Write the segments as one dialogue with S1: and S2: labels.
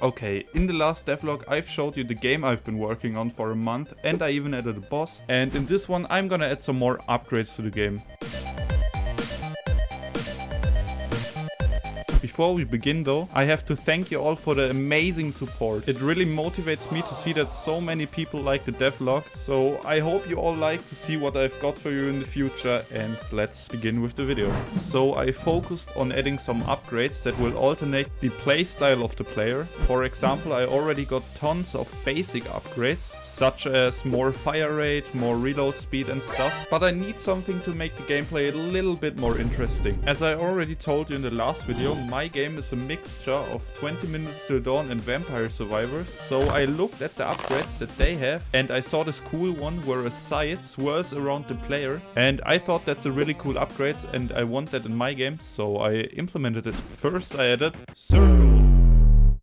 S1: Okay, in the last devlog I've showed you the game I've been working on for a month, and I even added a boss, and in this one I'm gonna add some more upgrades to the game. Before we begin though, I have to thank you all for the amazing support. It really motivates me to see that so many people like the devlog, so I hope you all like to see what I've got for you in the future, and let's begin with the video. So I focused on adding some upgrades that will alternate the playstyle of the player. For example, I already got tons of basic upgrades, such as more fire rate, more reload speed and stuff, but I need something to make the gameplay a little bit more interesting. As I already told you in the last video, my game is a mixture of 20 Minutes Till Dawn and Vampire Survivors, so I looked at the upgrades that they have and I saw this cool one where a scythe swirls around the player, and I thought that's a really cool upgrade and I want that in my game, so I implemented it. First I added Circle.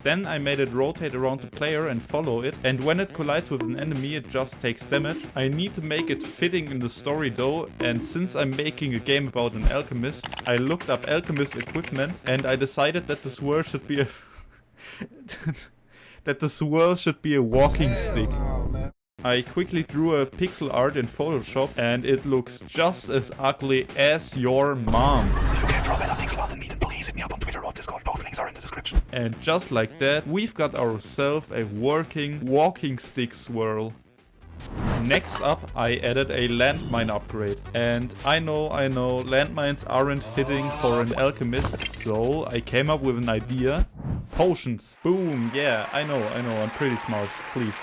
S1: Then I made it rotate around the player and follow it, and when it collides with an enemy it just takes damage. I need to make it fitting in the story though, and since I'm making a game about an alchemist, I looked up alchemist equipment and I decided that the swirl should be a walking stick. I quickly drew a pixel art in Photoshop and it looks just as ugly as your mom.
S2: If you can't draw better pixel art than me, then please hit me up on Twitter or Discord. Both links are in the description.
S1: And just like that, we've got ourselves a working walking stick swirl. Next up, I added a landmine upgrade. And I know, landmines aren't fitting for an alchemist, so I came up with an idea. Potions. Boom, yeah, I know, I'm pretty smart. Please,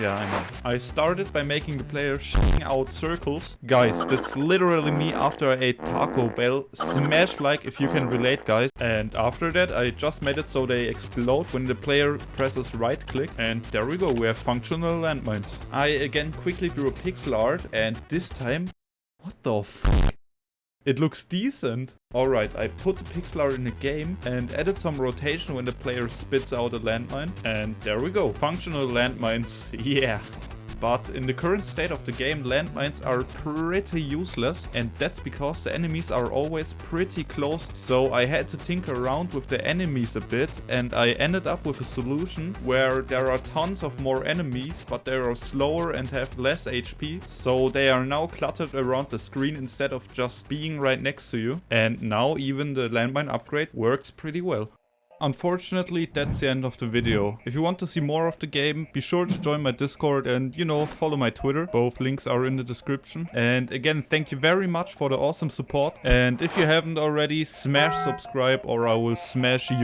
S1: yeah, I know. I started by making the player shitting out circles. Guys, that's literally me after I ate Taco Bell. Smash like if you can relate, guys. And after that, I just made it so they explode when the player presses right click. And there we go, we have functional landmines. I again quickly drew a pixel art, and this time, what the f***? It looks decent. Alright, I put the pixel art in the game and added some rotation when the player spits out a landmine. And there we go, functional landmines, yeah. But in the current state of the game, landmines are pretty useless, and that's because the enemies are always pretty close, so I had to tinker around with the enemies a bit, and I ended up with a solution where there are tons of more enemies, but they are slower and have less HP, so they are now cluttered around the screen instead of just being right next to you, and now even the landmine upgrade works pretty well. Unfortunately, that's the end of the video. If you want to see more of the game, be sure to join my Discord and, follow my Twitter. Both links are in the description. And again, thank you very much for the awesome support. And if you haven't already, smash subscribe or I will smash you.